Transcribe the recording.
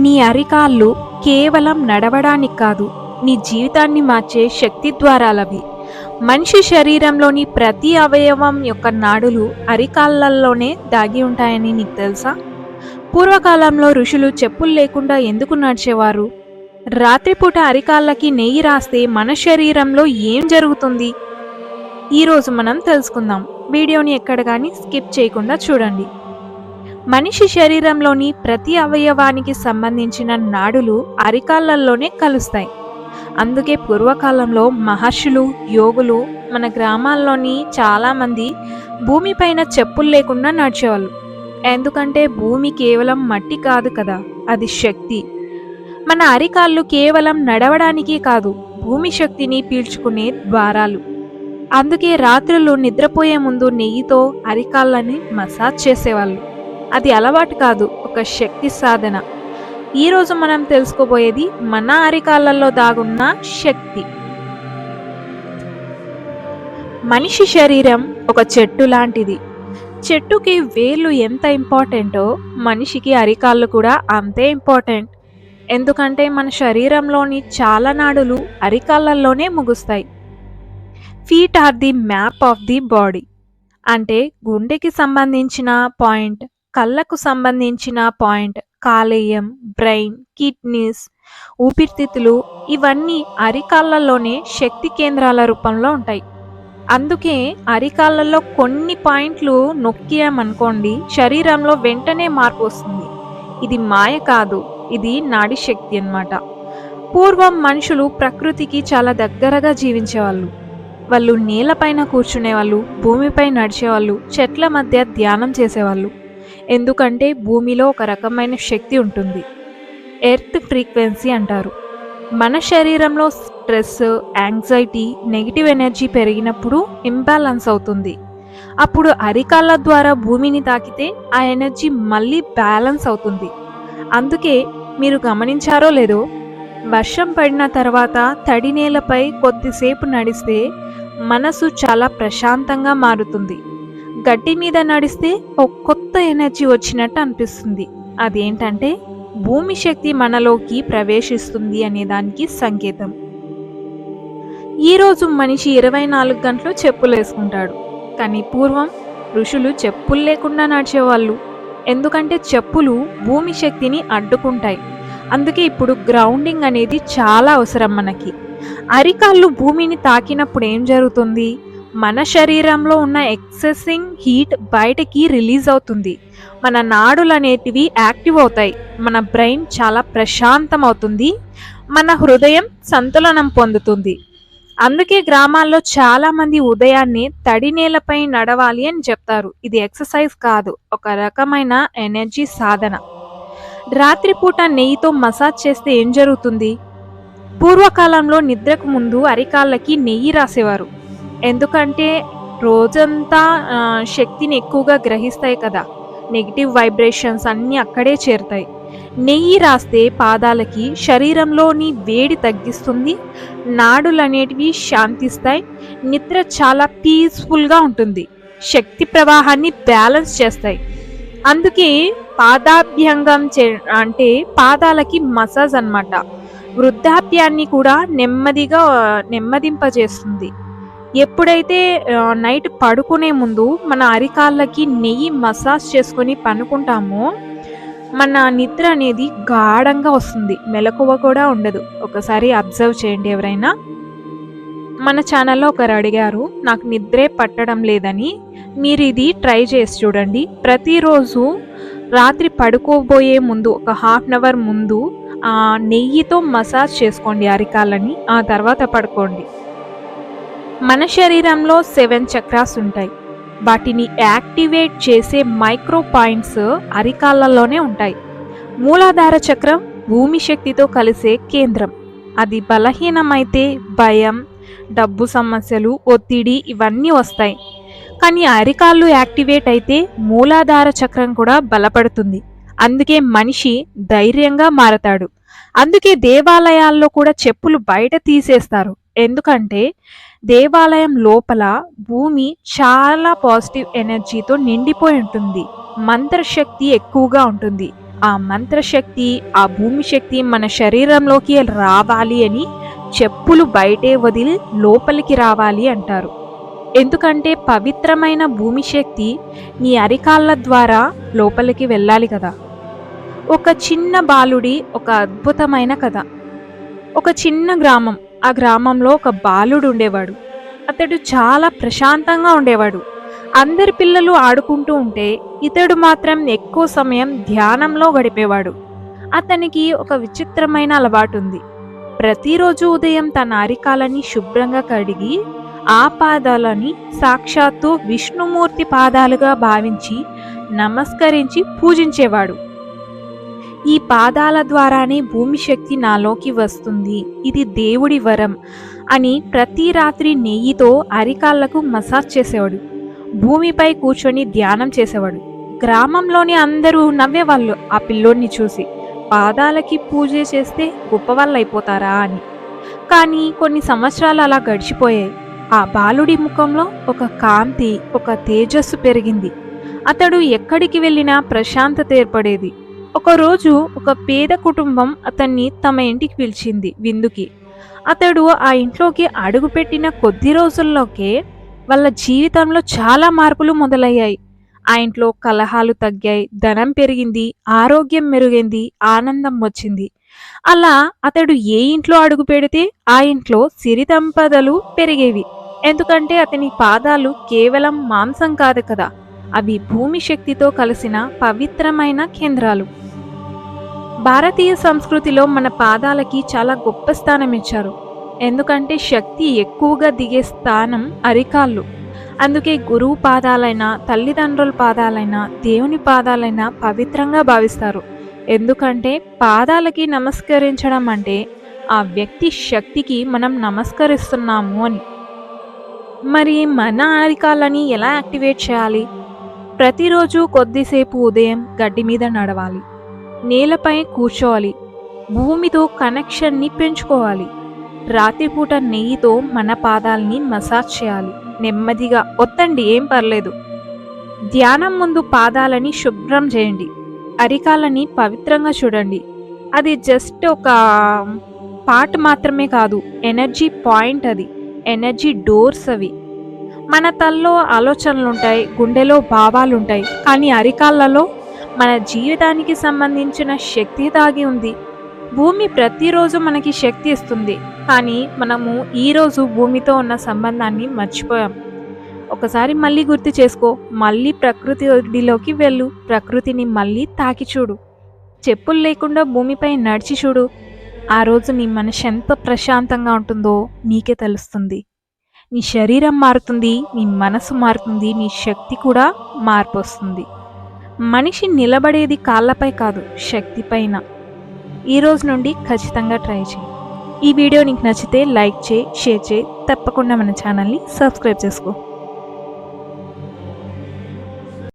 నీ అరికాళ్ళు కేవలం నడవడానికి కాదు, నీ జీవితాన్ని మార్చే శక్తి ద్వారాలవి. మనిషి శరీరంలోని ప్రతి అవయవం యొక్క నాడులు అరికాళ్ళల్లోనే దాగి ఉంటాయని నీకు తెలుసా? పూర్వకాలంలో ఋషులు చెప్పులు లేకుండా ఎందుకు నడిచేవారు? రాత్రిపూట అరికాళ్ళకి నెయ్యి రాస్తే మన శరీరంలో ఏం జరుగుతుంది? ఈరోజు మనం తెలుసుకుందాం. వీడియోని ఎక్కడ కానీ స్కిప్ చేయకుండా చూడండి. మనిషి శరీరంలోని ప్రతి అవయవానికి సంబంధించిన నాడులు అరికాళ్ళల్లోనే కలుస్తాయి. అందుకే పూర్వకాలంలో మహర్షులు, యోగులు మన గ్రామాల్లోని చాలామంది భూమిపైన చెప్పులు లేకుండా నడిచేవాళ్ళు. ఎందుకంటే భూమి కేవలం మట్టి కాదు కదా, అది శక్తి. మన అరికాళ్ళు కేవలం నడవడానికి కాదు, భూమి శక్తిని పీల్చుకునే ద్వారాలు. అందుకే రాత్రులు నిద్రపోయే ముందు నెయ్యితో అరికాళ్ళని మసాజ్ చేసేవాళ్ళు. అది అలవాటు కాదు, ఒక శక్తి సాధన. ఈరోజు మనం తెలుసుకోబోయేది మన అరికాళ్ళల్లో దాగున్న శక్తి. మనిషి శరీరం ఒక చెట్టు లాంటిది. చెట్టుకి వేర్లు ఎంత ఇంపార్టెంటో మనిషికి అరికాళ్ళు కూడా అంతే ఇంపార్టెంట్. ఎందుకంటే మన శరీరంలోని చాలా నాడులు అరికాళ్ళల్లోనే ముగుస్తాయి. Feet are the map of the body. అంటే గుండెకి సంబంధించిన పాయింట్, కళ్ళకు సంబంధించిన పాయింట్, కాలేయం, బ్రెయిన్, కిడ్నీస్, ఊపిరితిత్తులు ఇవన్నీ అరికాళ్ళల్లోనే శక్తి కేంద్రాల రూపంలో ఉంటాయి. అందుకే అరికాళ్ళల్లో కొన్ని పాయింట్లు నొక్కామనుకోండి, శరీరంలో వెంటనే మార్పు వస్తుంది. ఇది మాయ కాదు, ఇది నాడి శక్తి అన్నమాట. పూర్వం మనుషులు ప్రకృతికి చాలా దగ్గరగా జీవించేవాళ్ళు. వాళ్ళు నేలపైన కూర్చునేవాళ్ళు, భూమిపై నడిచేవాళ్ళు, చెట్ల మధ్య ధ్యానం చేసేవాళ్ళు. ఎందుకంటే భూమిలో ఒక రకమైన శక్తి ఉంటుంది, ఎర్త్ ఫ్రీక్వెన్సీ అంటారు. మన శరీరంలో స్ట్రెస్, యాంగ్జైటీ, నెగిటివ్ ఎనర్జీ పెరిగినప్పుడు ఇంబ్యాలెన్స్ అవుతుంది. అప్పుడు అరికాళ్ళ ద్వారా భూమిని తాకితే ఆ ఎనర్జీ మళ్ళీ బ్యాలెన్స్ అవుతుంది. అందుకే మీరు గమనించారో లేదో, వర్షం పడిన తర్వాత తడి నేలపై కొద్దిసేపు నడిస్తే మనసు చాలా ప్రశాంతంగా మారుతుంది. గడ్డి మీద నడిస్తే ఒక కొత్త ఎనర్జీ వచ్చినట్టు అనిపిస్తుంది. అదేంటంటే భూమి శక్తి మనలోకి ప్రవేశిస్తుంది అనే దానికి సంకేతం. ఈరోజు మనిషి 24 గంటలు చెప్పులు వేసుకుంటాడు. కానీ పూర్వం ఋషులు చెప్పులు లేకుండా నడిచేవాళ్ళు. ఎందుకంటే చెప్పులు భూమి శక్తిని అడ్డుకుంటాయి. అందుకే ఇప్పుడు గ్రౌండింగ్ అనేది చాలా అవసరం మనకి. అరికాళ్ళు భూమిని తాకినప్పుడు ఏం జరుగుతుంది? మన శరీరంలో ఉన్న ఎక్సెసింగ్ హీట్ బయటకి రిలీజ్ అవుతుంది. మన నాడులు అనేటివి యాక్టివ్ అవుతాయి. మన బ్రెయిన్ చాలా ప్రశాంతం అవుతుంది. మన హృదయం సంతులనం పొందుతుంది. అందుకే గ్రామాల్లో చాలామంది ఉదయాన్నే తడి నేలపై నడవాలి అని చెప్తారు. ఇది ఎక్సర్సైజ్ కాదు, ఒక రకమైన ఎనర్జీ సాధన. రాత్రిపూట నెయ్యితో మసాజ్ చేస్తే ఏం జరుగుతుంది? పూర్వకాలంలో నిద్రకు ముందు అరికాళ్ళకి నెయ్యి రాసేవారు. ఎందుకంటే రోజంతా శక్తిని ఎక్కువగా గ్రహిస్తాయి కదా, నెగిటివ్ వైబ్రేషన్స్ అన్నీ అక్కడే చేరుతాయి. నెయ్యి రాస్తే పాదాలకి శరీరంలోని వేడి తగ్గిస్తుంది, నాడులు అనేటివి శాంతిస్తాయి, నిద్ర చాలా పీస్ఫుల్గా ఉంటుంది, శక్తి ప్రవాహాన్ని బ్యాలెన్స్ చేస్తాయి. అందుకే పాదాభ్యంగం అంటే పాదాలకి మసాజ్ అన్నమాట. వృద్ధాప్యాన్ని కూడా నెమ్మదింపజేస్తుంది. ఎప్పుడైతే నైట్ పడుకునే ముందు మన అరికాళ్ళకి నెయ్యి మసాజ్ చేసుకొని పనుకుంటామో మన నిద్ర అనేది గాఢంగా వస్తుంది, మెలకువ కూడా ఉండదు. ఒకసారి అబ్జర్వ్ చేయండి ఎవరైనా. మన ఛానల్లో ఒకరు అడిగారు, నాకు నిద్రే పట్టడం లేదని. మీరు ఇది ట్రై చేసి చూడండి. ప్రతిరోజు రాత్రి పడుకోబోయే ముందు ఒక హాఫ్ అన్ అవర్ ముందు నెయ్యితో మసాజ్ చేసుకోండి అరికాళ్ళని, ఆ తర్వాత పడుకోండి. మన శరీరంలో 7 చక్రాస్ ఉంటాయి. వాటిని యాక్టివేట్ చేసే మైక్రో పాయింట్స్ అరికాళ్ళల్లోనే ఉంటాయి. మూలాధార చక్రం భూమి శక్తితో కలిసే కేంద్రం. అది బలహీనమైతే భయం, డబ్బు సమస్యలు, ఒత్తిడి ఇవన్నీ వస్తాయి. కానీ అరికాళ్ళు యాక్టివేట్ అయితే మూలాధార చక్రం కూడా బలపడుతుంది. అందుకే మనిషి ధైర్యంగా మారతాడు. అందుకే దేవాలయాల్లో కూడా చెప్పులు బయట తీసేస్తారు. ఎందుకంటే దేవాలయం లోపల భూమి చాలా పాజిటివ్ ఎనర్జీతో నిండిపోయి ఉంటుంది, మంత్రశక్తి ఎక్కువగా ఉంటుంది. ఆ మంత్రశక్తి, ఆ భూమి శక్తి మన శరీరంలోకి రావాలి అని చెప్పులు బయటే వదిలి లోపలికి రావాలి అంటారు. ఎందుకంటే పవిత్రమైన భూమి శక్తి నీ అరికాళ్ళ ద్వారా లోపలికి వెళ్ళాలి కదా. ఒక చిన్న బాలుడి ఒక అద్భుతమైన కథ. ఒక చిన్న గ్రామం. ఆ గ్రామంలో ఒక బాలుడు ఉండేవాడు. అతడు చాలా ప్రశాంతంగా ఉండేవాడు. అందరి పిల్లలు ఆడుకుంటూ ఉంటే ఇతడు మాత్రం ఎక్కువ సమయం ధ్యానంలో గడిపేవాడు. అతనికి ఒక విచిత్రమైన అలవాటుంది. ప్రతిరోజు ఉదయం తన అరికాలని శుభ్రంగా కడిగి ఆ పాదాలని సాక్షాత్తు విష్ణుమూర్తి పాదాలుగా భావించి నమస్కరించి పూజించేవాడు. ఈ పాదాల ద్వారానే భూమి శక్తి నాలోకి వస్తుంది, ఇది దేవుడి వరం అని ప్రతి రాత్రి నెయ్యితో అరికాళ్లకు మసాజ్ చేసేవాడు. భూమిపై కూర్చొని ధ్యానం చేసేవాడు. గ్రామంలోని అందరూ నవ్వేవాళ్ళు ఆ పిల్లోడిని చూసి. పాదాలకి పూజ చేస్తే గొప్పవాళ్ళు అయిపోతారా అని. కానీ కొన్ని సంవత్సరాలు అలా గడిచిపోయాయి. ఆ బాలుడి ముఖంలో ఒక కాంతి, ఒక తేజస్సు పెరిగింది. అతడు ఎక్కడికి వెళ్ళినా ప్రశాంతత ఏర్పడేది. ఒకరోజు ఒక పేద కుటుంబం అతన్ని తమ ఇంటికి పిలిచింది విందుకి. అతడు ఆ ఇంట్లోకి అడుగుపెట్టిన కొద్ది రోజుల్లోకే వాళ్ళ జీవితంలో చాలా మార్పులు మొదలయ్యాయి. ఆ ఇంట్లో కలహాలు తగ్గాయి, ధనం పెరిగింది, ఆరోగ్యం మెరుగైంది, ఆనందం వచ్చింది. అలా అతడు ఏ ఇంట్లో అడుగు పెడితే ఆ ఇంట్లో సిరి సంపదలు పెరిగేవి. ఎందుకంటే అతని పాదాలు కేవలం మాంసం కాదు కదా, అవి భూమి శక్తితో కలిసిన పవిత్రమైన కేంద్రాలు. భారతీయ సంస్కృతిలో మన పాదాలకి చాలా గొప్ప స్థానం ఇచ్చారు. ఎందుకంటే శక్తి ఎక్కువగా దిగే స్థానం అరికాళ్ళు. అందుకే గురువు పాదాలైనా, తల్లిదండ్రుల పాదాలైనా, దేవుని పాదాలైనా పవిత్రంగా భావిస్తారు. ఎందుకంటే పాదాలకి నమస్కరించడం అంటే ఆ వ్యక్తి శక్తికి మనం నమస్కరిస్తున్నాము అని. మరి మన అరికాళ్ళని ఎలా యాక్టివేట్ చేయాలి? ప్రతిరోజు కొద్దిసేపు ఉదయం గడ్డి మీద నడవాలి, నేలపై కూర్చోవాలి, భూమితో కనెక్షన్ని పెంచుకోవాలి. రాత్రిపూట నెయ్యితో మన పాదాలని మసాజ్ చేయాలి. నెమ్మదిగా ఒత్తండి, ఏం పర్లేదు. ధ్యానం ముందు పాదాలని శుభ్రం చేయండి. అరికాలని పవిత్రంగా చూడండి. అది జస్ట్ ఒక పార్ట్ మాత్రమే కాదు, ఎనర్జీ పాయింట్. అది ఎనర్జీ డోర్స్. అవి మన తల్లో ఆలోచనలుంటాయి, గుండెలో భావాలుంటాయి, కానీ అరికాళ్ళలో మన జీవితానికి సంబంధించిన శక్తి దాగి ఉంది. భూమి ప్రతిరోజు మనకి శక్తి ఇస్తుంది, కానీ మనము ఈరోజు భూమితో ఉన్న సంబంధాన్ని మర్చిపోయాం. ఒకసారి మళ్ళీ గుర్తు చేసుకో, మళ్ళీ ప్రకృతి ఒడిలోకి వెళ్ళు, ప్రకృతిని మళ్ళీ తాకి చూడు, చెప్పులు లేకుండా భూమిపై నడిచి చూడు. ఆ రోజు నీ మనసు ఎంత ప్రశాంతంగా ఉంటుందో నీకే తెలుస్తుంది. నీ శరీరం మారుతుంది, నీ మనసు మారుతుంది, నీ శక్తి కూడా మార్పు వస్తుంది. మనిషి నిలబడేది కాళ్ళపై కాదు, శక్తిపైన. ఈరోజు నుండి ఖచ్చితంగా ట్రై చేయి. ఈ వీడియో నీకు నచ్చితే లైక్ చేయి, షేర్ చేయి, తప్పకుండా మన ఛానల్ని సబ్స్క్రైబ్ చేసుకో.